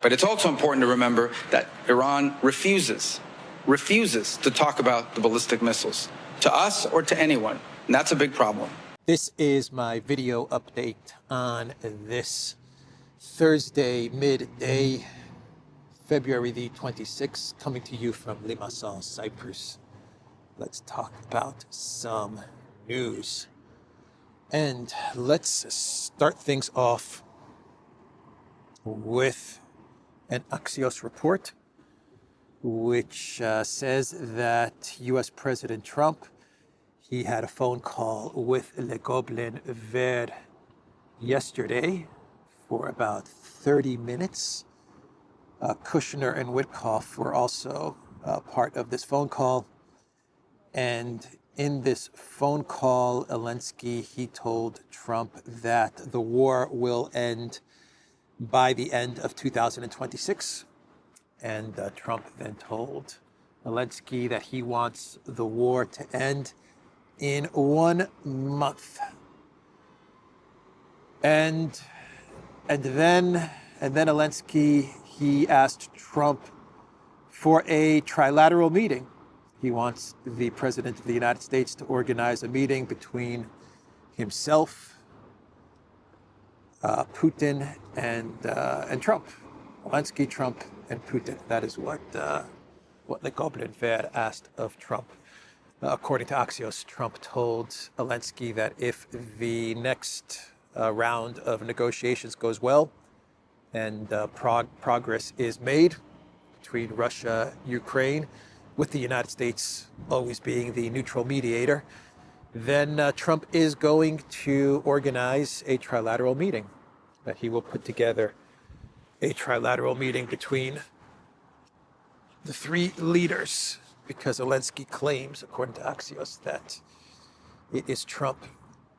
But it's also important to remember that Iran refuses to talk about the ballistic missiles, to us or to anyone. And that's a big problem. This is my video update on this Thursday, midday, February the 26th, coming to you from Limassol, Cyprus. Let's talk about some news. And let's start things off with an Axios report, which says that U.S. President Trump, he had a phone call with Le Gobelin Vert yesterday for about 30 minutes. Kushner and Witkoff were also part of this phone call. And in this phone call, Zelensky, he told Trump that the war will end by the end of 2026. And Trump then told Zelensky that he wants the war to end in 1 month. And then Zelensky, he asked Trump for a trilateral meeting. He wants the President of the United States to organize a meeting between himself, Putin, and Trump. Zelensky, Trump, and Putin. That is what Le Gobelin Vert asked of Trump. According to Axios, Trump told Zelensky that if the next round of negotiations goes well and progress is made between Russia, Ukraine, with the United States always being the neutral mediator, then Trump is going to organize a trilateral meeting, that he will put together a trilateral meeting between the three leaders, because Zelensky claims, according to Axios, that it is Trump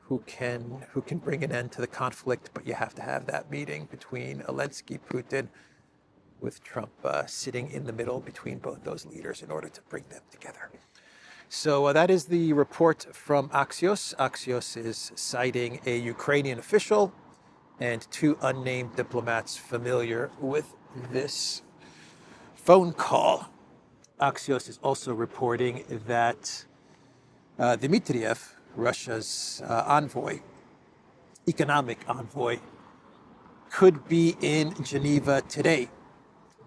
who can bring an end to the conflict, but you have to have that meeting between Zelensky, Putin, with Trump sitting in the middle between both those leaders in order to bring them together. So that is the report from Axios. Axios is citing a Ukrainian official and two unnamed diplomats familiar with this phone call. Axios is also reporting that Dmitriev, Russia's economic envoy, could be in Geneva today,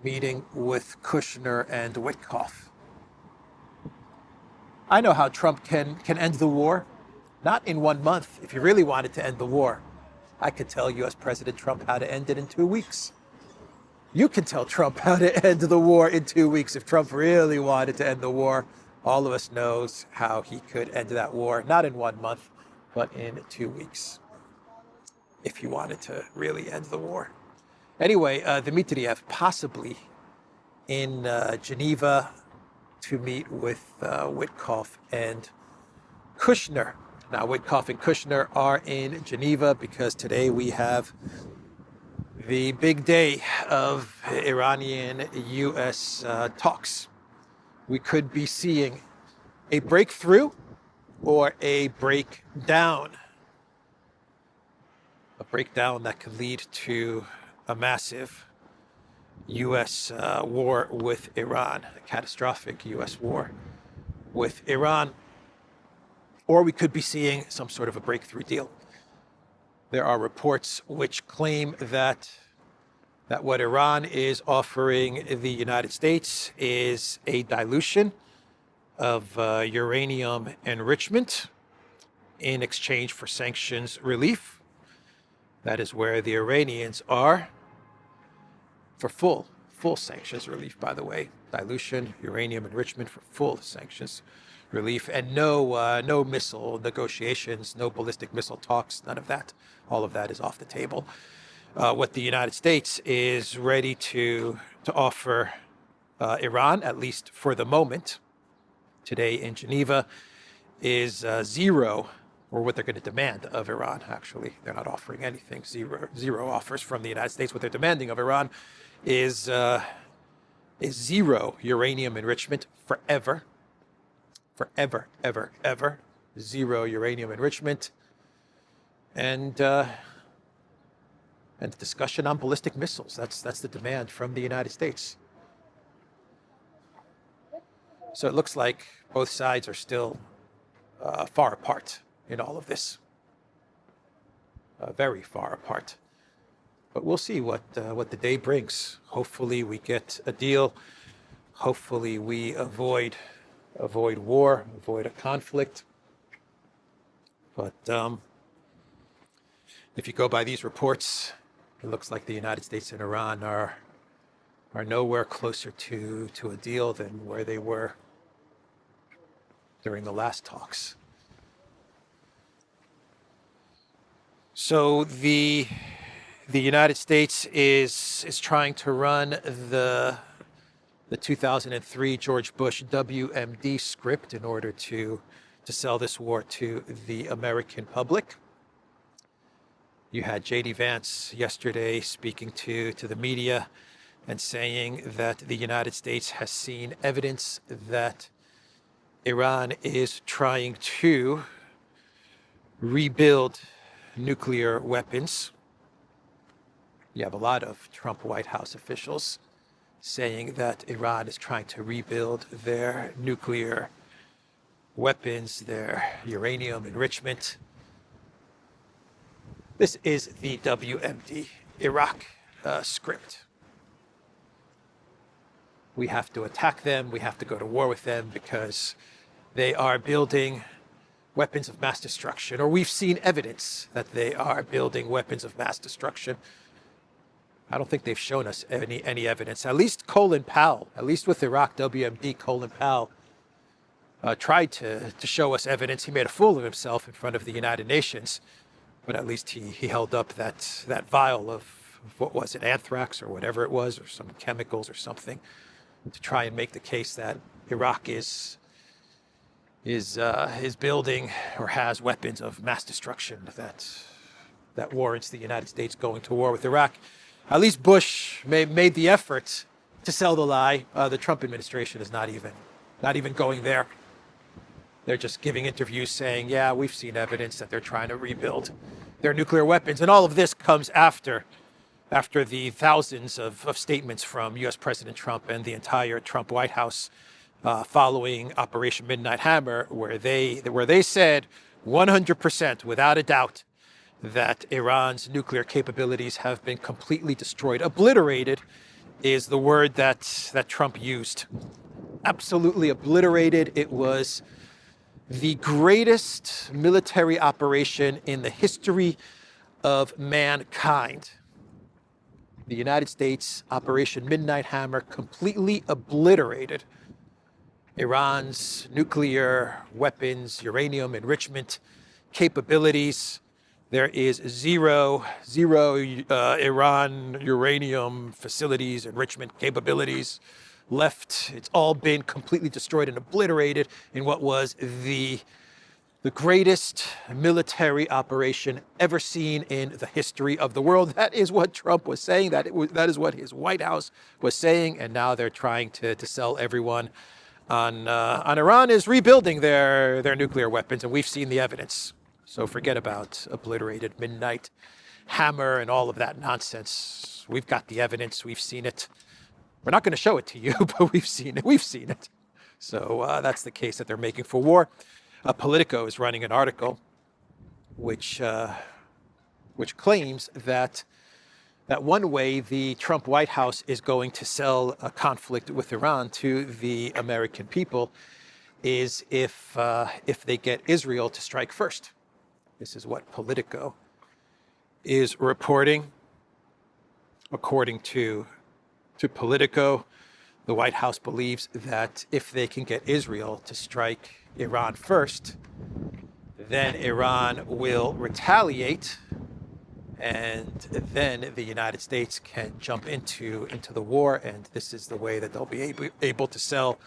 meeting with Kushner and Witkoff. I know how Trump can end the war. Not in 1 month. If he really wanted to end the war, I could tell U.S. President Trump how to end it in 2 weeks. You can tell Trump how to end the war in 2 weeks. If Trump really wanted to end the war, all of us knows how he could end that war, not in 1 month, but in 2 weeks, if he wanted to really end the war. Anyway, Dmitriev possibly in Geneva to meet with Witkoff and Kushner. Now, Witkoff and Kushner are in Geneva because today we have the big day of Iranian-U.S. talks. We could be seeing a breakthrough or a breakdown. A breakdown that could lead to a massive U.S. war with Iran, a catastrophic U.S. war with Iran. Or we could be seeing some sort of a breakthrough deal. There are reports which claim that what Iran is offering the United States is a dilution of uranium enrichment in exchange for sanctions relief. That is where the Iranians are for full sanctions relief, by the way. Dilution, uranium enrichment for full sanctions relief, and no missile negotiations, no ballistic missile talks, none of that. All of that is off the table. What the United States is ready to offer Iran, at least for the moment, today in Geneva, is zero, or what they're going to demand of Iran, actually. They're not offering anything. Zero offers from the United States. What they're demanding of Iran is zero uranium enrichment forever. Forever, ever, ever. Zero uranium enrichment. And and the discussion on ballistic missiles. That's the demand from the United States. So it looks like both sides are still far apart in all of this, very far apart. But we'll see what the day brings. Hopefully we get a deal. Hopefully we avoid war, avoid a conflict. But if you go by these reports, it looks like the United States and Iran are nowhere closer to a deal than where they were during the last talks. So the United States is trying to run the 2003 George Bush WMD script in order to sell this war to the American public. You had J.D. Vance yesterday speaking to the media and saying that the United States has seen evidence that Iran is trying to rebuild nuclear weapons. You have a lot of Trump White House officials saying that Iran is trying to rebuild their nuclear weapons, their uranium enrichment. This is the WMD Iraq script. We have to attack them. We have to go to war with them because they are building weapons of mass destruction, or we've seen evidence that they are building weapons of mass destruction. I don't think they've shown us any evidence. At least Colin Powell, at least with Iraq WMD, Colin Powell tried to show us evidence. He made a fool of himself in front of the United Nations, but at least he held up that vial of, what was it, anthrax or whatever it was, or some chemicals or something, to try and make the case that Iraq is building or has weapons of mass destruction that warrants the United States going to war with Iraq. At least Bush made the effort to sell the lie. The Trump administration is not even going there. They're just giving interviews saying, yeah, we've seen evidence that they're trying to rebuild their nuclear weapons. And all of this comes after the thousands of statements from U.S. President Trump and the entire Trump White House following Operation Midnight Hammer, where they said 100% without a doubt that Iran's nuclear capabilities have been completely destroyed. Obliterated is the word that Trump used. Absolutely obliterated. It was the greatest military operation in the history of mankind. The United States Operation Midnight Hammer completely obliterated Iran's nuclear weapons, uranium enrichment capabilities. There is zero Iran uranium facilities, enrichment capabilities left. It's all been completely destroyed and obliterated in what was the greatest military operation ever seen in the history of the world. That is what Trump was saying. That is what his White House was saying. And now they're trying to sell everyone on Iran is rebuilding their nuclear weapons, and we've seen the evidence. So forget about obliterated Midnight Hammer and all of that nonsense. We've got the evidence. We've seen it. We're not going to show it to you, but we've seen it. We've seen it. So that's the case that they're making for war. Politico is running an article which claims that one way the Trump White House is going to sell a conflict with Iran to the American people is if they get Israel to strike first. This is what Politico is reporting. According to Politico, the White House believes that if they can get Israel to strike Iran first, then Iran will retaliate, and then the United States can jump into the war, and this is the way that they'll be able to sell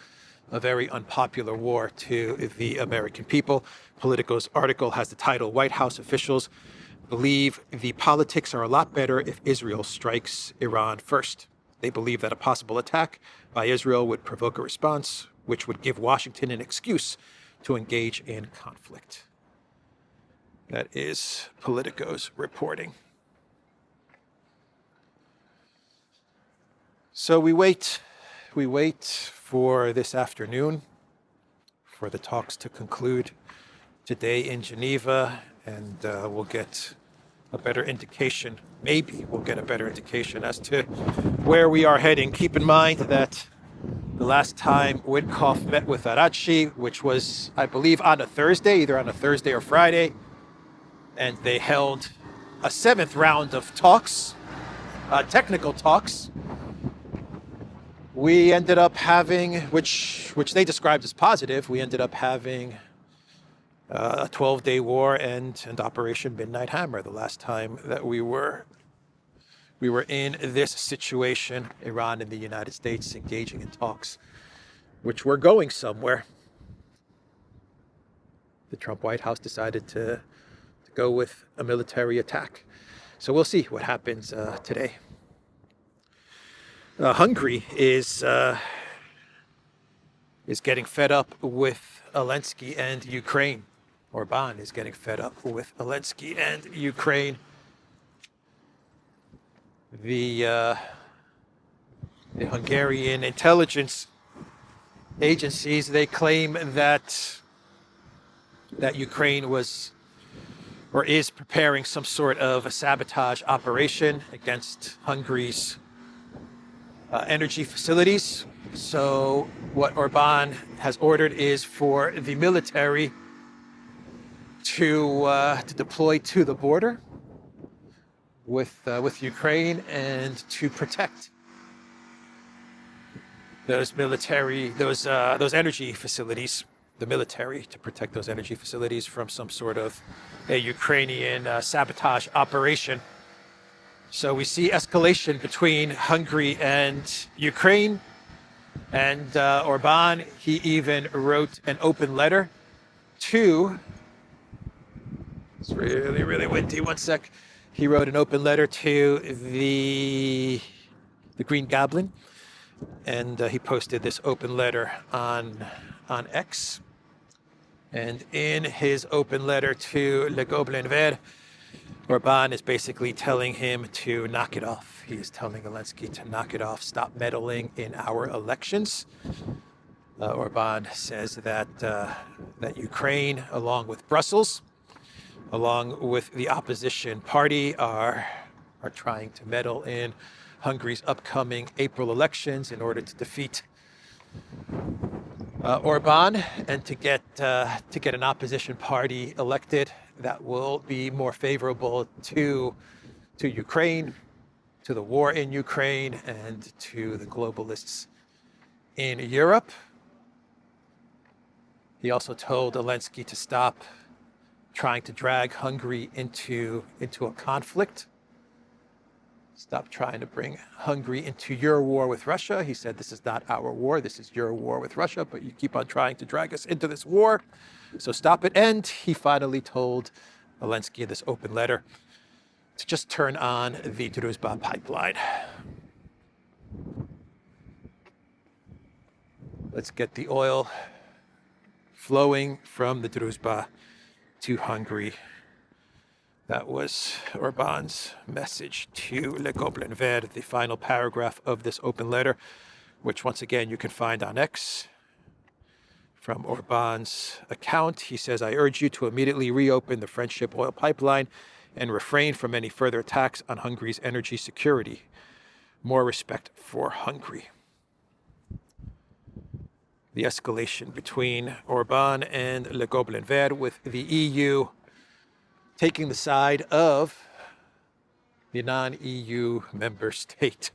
a very unpopular war to the American people. Politico's article has the title, White House Officials Believe the Politics Are a Lot Better If Israel Strikes Iran First. They believe that a possible attack by Israel would provoke a response, which would give Washington an excuse to engage in conflict. That is Politico's reporting. So we wait for this afternoon for the talks to conclude today in Geneva, and we'll get a better indication, maybe we'll get a better indication as to where we are heading. Keep in mind that the last time Witkoff met with Arachi, which was, I believe, on a Thursday, either on a Thursday or Friday, and they held a 7th round of talks, technical talks. We ended up having, which they described as positive, we ended up having a 12-day war and Operation Midnight Hammer the last time that we were in this situation, Iran and the United States engaging in talks, which were going somewhere. The Trump White House decided to go with a military attack. So we'll see what happens today. Hungary is getting fed up with Zelensky and Ukraine. Orban is getting fed up with Zelensky and Ukraine. The Hungarian intelligence agencies, they claim that Ukraine was or is preparing some sort of a sabotage operation against Hungary's energy facilities. So what Orban has ordered is for the military to deploy to the border with Ukraine and to protect those energy facilities, the military to protect those energy facilities from some sort of a Ukrainian sabotage operation. So we see escalation between Hungary and Ukraine, and Orban, he even wrote an open letter to, it's really, really windy, one sec. He wrote an open letter to the Green Goblin, and he posted this open letter on X. And in his open letter to Le Gobelin Vert, Orban is basically telling him to knock it off. He is telling Zelensky to knock it off, stop meddling in our elections. Orban says that Ukraine, along with Brussels, along with the opposition party, are trying to meddle in Hungary's upcoming April elections in order to defeat Orban and to get an opposition party elected that will be more favorable to Ukraine, to the war in Ukraine, and to the globalists in Europe. He also told Zelensky to stop trying to drag Hungary into a conflict. Stop trying to bring Hungary into your war with Russia. He said, this is not our war, this is your war with Russia, but you keep on trying to drag us into this war. So stop it. And he finally told Zelensky in this open letter to just turn on the Druzhba pipeline. Let's get the oil flowing from the Druzhba to Hungary. That was Orban's message to Le Gobelin Vert, the final paragraph of this open letter, which once again you can find on X. From Orban's account, he says, I urge you to immediately reopen the Friendship oil pipeline and refrain from any further attacks on Hungary's energy security. More respect for Hungary. The escalation between Orban and Le Gobelin Vert, with the EU taking the side of the non-EU member state.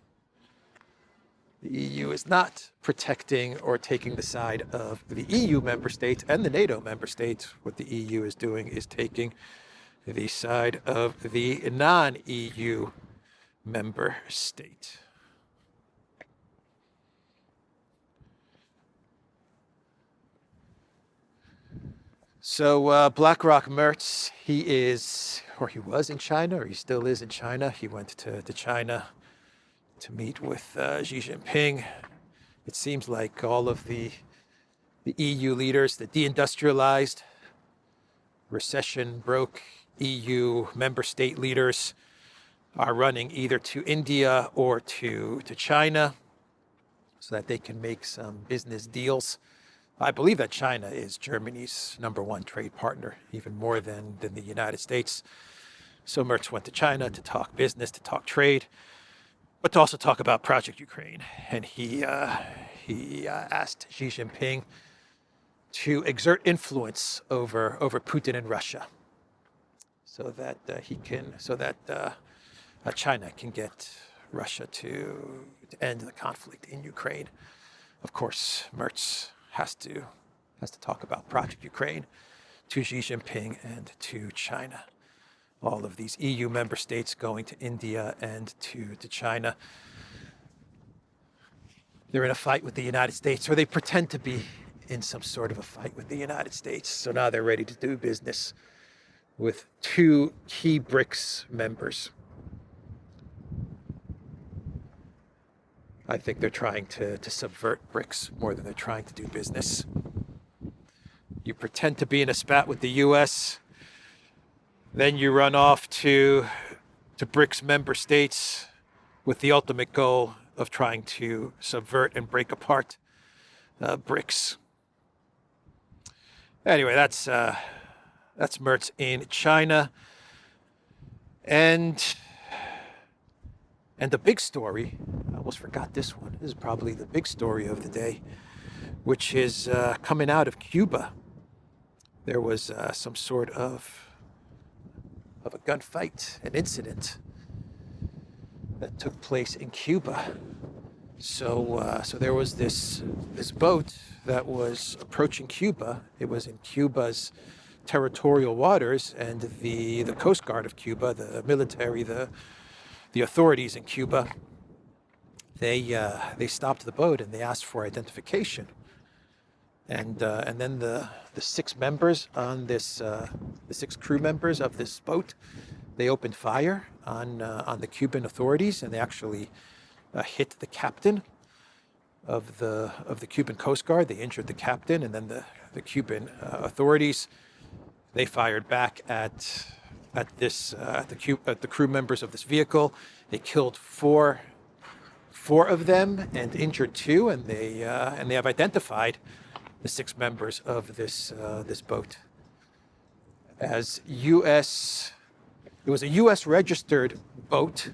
The EU is not protecting or taking the side of the EU member states and the NATO member states. What the EU is doing is taking the side of the non-EU member state. So BlackRock Mertz, he was in China, or he still is in China. He went to China to meet with Xi Jinping. It seems like all of the EU leaders, the deindustrialized, recession-broke EU member state leaders, are running either to India or to China. so that they can make some business deals. I believe that China is Germany's #1 trade partner, even more than the United States. So Merz went to China to talk business, to talk trade, but to also talk about Project Ukraine. And he asked Xi Jinping to exert influence over Putin and Russia, so that China can get Russia to end the conflict in Ukraine. Of course, Merz has to talk about Project Ukraine to Xi Jinping and to China. All of these EU member states going to India and to China. They're in a fight with the United States, or they pretend to be in some sort of a fight with the United States. So now they're ready to do business with 2 key BRICS members. I think they're trying to subvert BRICS more than they're trying to do business. You pretend to be in a spat with the US, then you run off to BRICS member states with the ultimate goal of trying to subvert and break apart BRICS. Anyway, that's Merz in China. And the big story, I almost forgot this one. This is probably the big story of the day, which is coming out of Cuba. There was some sort of a gunfight, an incident that took place in Cuba. So there was this boat that was approaching Cuba. It was in Cuba's territorial waters, and the Coast Guard of Cuba, the military, the authorities in Cuba, they stopped the boat and they asked for identification. And then the 6 members on this, the 6 crew members of this boat, they opened fire on the Cuban authorities, and they actually hit the captain of the Cuban Coast Guard. They injured the captain, and then the Cuban authorities, they fired back at the crew members of this vehicle. They killed four of them and injured 2, and they have identified the 6 members of this boat as U.S. It was a U.S. registered boat,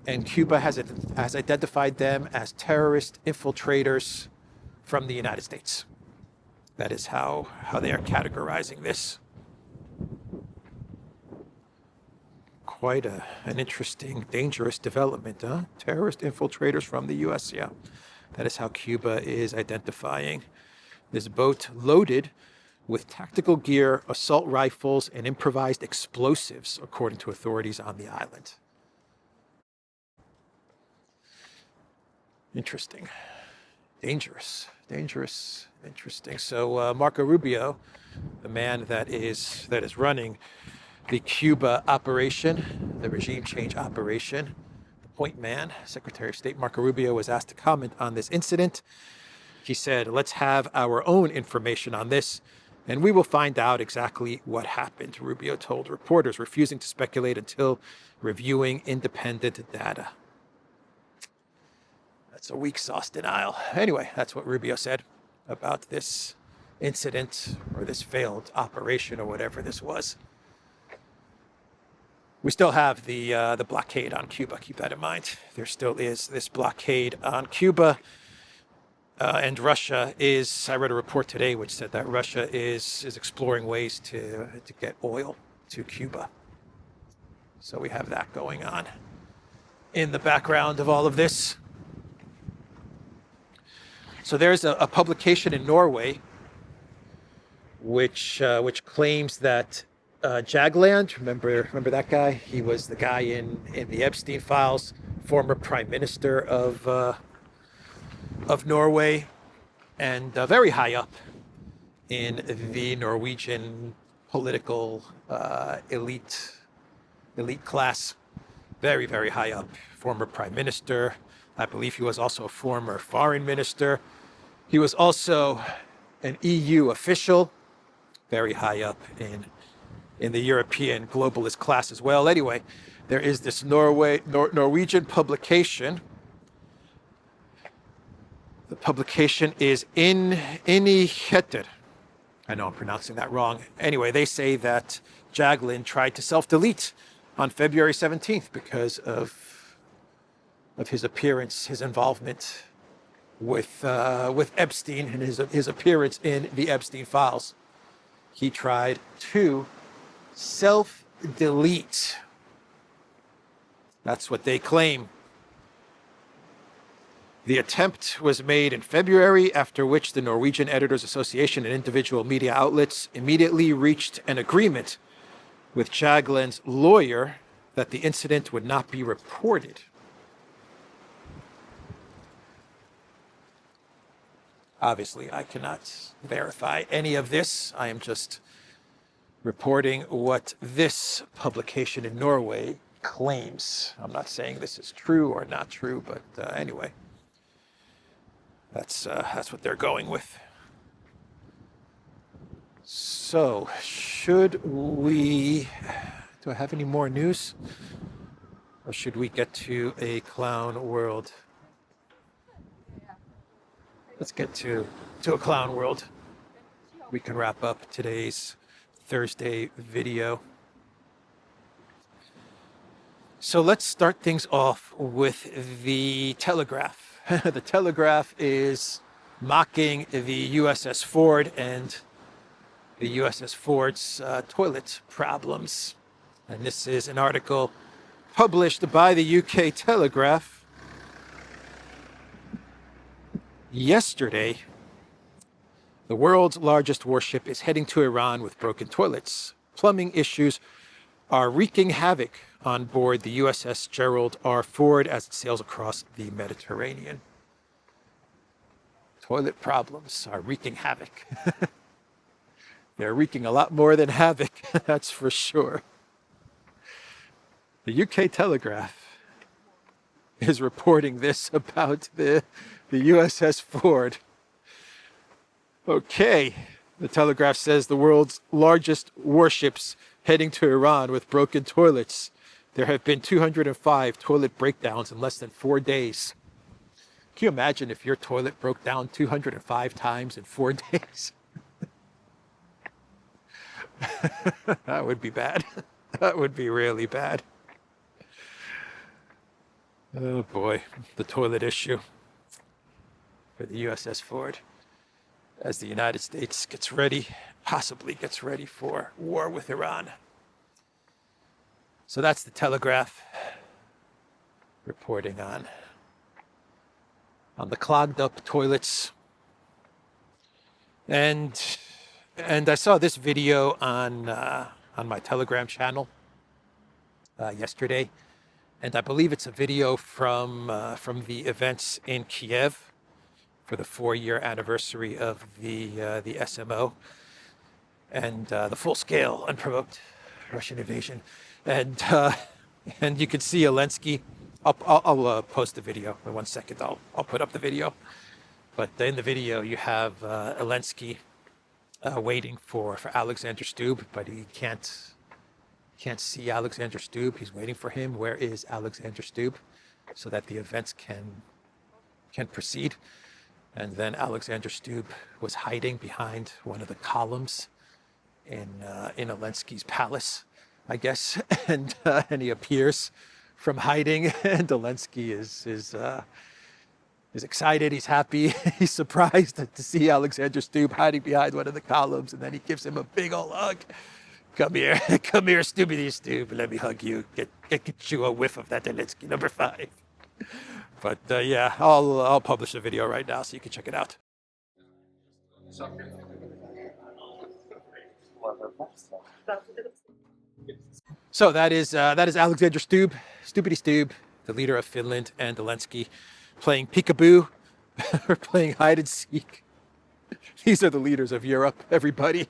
and Cuba has identified them as terrorist infiltrators from the United States. That is how they are categorizing this. Quite an interesting, dangerous development, huh? Terrorist infiltrators from the U.S., yeah. That is how Cuba is identifying this boat, loaded with tactical gear, assault rifles, and improvised explosives, according to authorities on the island. Interesting. Dangerous. Interesting. So Marco Rubio, the man that is running the Cuba operation, the regime change operation, the point man, Secretary of State Marco Rubio, was asked to comment on this incident. He said, "Let's have our own information on this, and we will find out exactly what happened," Rubio told reporters, refusing to speculate until reviewing independent data. That's a weak sauce denial. Anyway, that's what Rubio said about this incident, or this failed operation, or whatever this was. We still have the blockade on Cuba. Keep that in mind. There still is this blockade on Cuba. And Russia is, I read a report today which said that Russia is exploring ways to get oil to Cuba. So we have that going on in the background of all of this. So there's a publication in Norway which claims that Jagland, remember that guy? He was the guy in the Epstein files, former prime minister of Norway, and very high up in the Norwegian political elite class. Very, very high up. Former prime minister. I believe he was also a former foreign minister. He was also an EU official, very high up in the European globalist class as well. Anyway, there is this Norwegian publication The publication is Mediator. I know I'm pronouncing that wrong. Anyway, they say that Jaglin tried to self-delete on February 17th because of his appearance, his involvement with Epstein and his appearance in the Epstein files. He tried to self-delete. That's what they claim. The attempt was made in February, after which the Norwegian Editors Association and individual media outlets immediately reached an agreement with Jaglin's lawyer that the incident would not be reported. Obviously, I cannot verify any of this. I am just reporting what this publication in Norway claims. I'm not saying this is true or not true, but anyway. That's what they're going with. So, should we... Do I have any more news? Or should we get to a clown world? Let's get to a clown world. We can wrap up today's Thursday video. So let's start things off with the Telegraph. The Telegraph is mocking the USS Ford and the USS Ford's toilet problems. And this is an article published by the UK Telegraph yesterday. The world's largest warship is heading to Iran with broken toilets. Plumbing issues are wreaking havoc on board the USS Gerald R. Ford as it sails across the Mediterranean. Toilet problems are wreaking havoc. They're wreaking a lot more than havoc, that's for sure. The UK Telegraph is reporting this about the USS Ford. Okay, the Telegraph says the world's largest warships heading to Iran with broken toilets. There have been 205 toilet breakdowns in less than 4 days. Can you imagine if your toilet broke down 205 times in 4 days? That would be bad. That would be really bad. Oh boy, the toilet issue for the USS Ford as the United States possibly gets ready for war with Iran. So that's the Telegraph reporting on the clogged up toilets. And I saw this video on my Telegram channel yesterday, and I believe it's a video from the events in Kiev for the 4-year anniversary of the SMO and the full-scale unprovoked Russian invasion. And you can see Zelensky. I'll post the video in 1 second. I'll put up the video. But in the video, you have Zelensky waiting for Alexander Stubb, but he can't see Alexander Stubb. He's waiting for him. Where is Alexander Stubb? So that the events can proceed. And then Alexander Stubb was hiding behind one of the columns in Zelensky's palace, I guess, and he appears from hiding, and Zelensky is excited, he's happy, he's surprised to see Alexander Stubb hiding behind one of the columns, and then he gives him a big old hug. Come here, Stubbity Stubb, let me hug you, get you a whiff of that Zelensky number 5. But yeah, I'll publish a video right now so you can check it out. So that is Alexander Stubb, Stubbity Stubb, the leader of Finland, and Zelensky playing peekaboo or playing hide and seek. These are the leaders of Europe, everybody.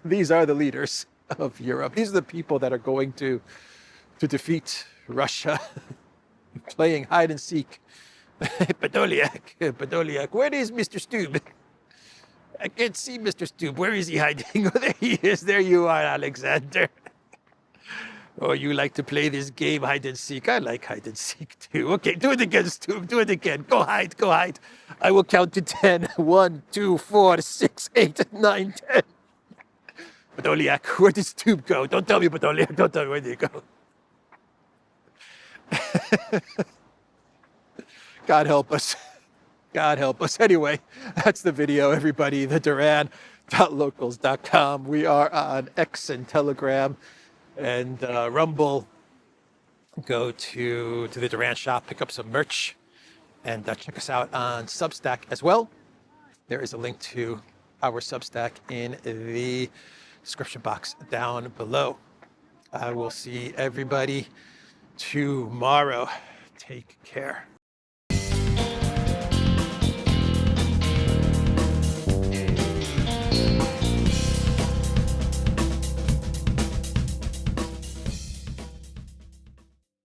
These are the leaders of Europe. These are the people that are going to defeat Russia, playing hide and seek. Podolyak, where is Mr. Stubb? I can't see Mr. Stubb. Where is he hiding? Oh, there he is. There you are, Alexander. Oh, you like to play this game, hide and seek. I like hide and seek too. Okay, do it again, Stubb. Do it again. Go hide, go hide. I will count to 10. 1, 2, 4, 6, 8, 9, 10. Podolyak, where does tube go? Don't tell me, Podolyak. Don't tell me where do you go. God help us. God help us. Anyway, that's the video, everybody. The Duran.locals.com. We are on X and Telegram and Rumble. Go to the Duran shop, pick up some merch, and check us out on Substack as well. There is a link to our Substack in the description box down below. I will see everybody tomorrow. Take care.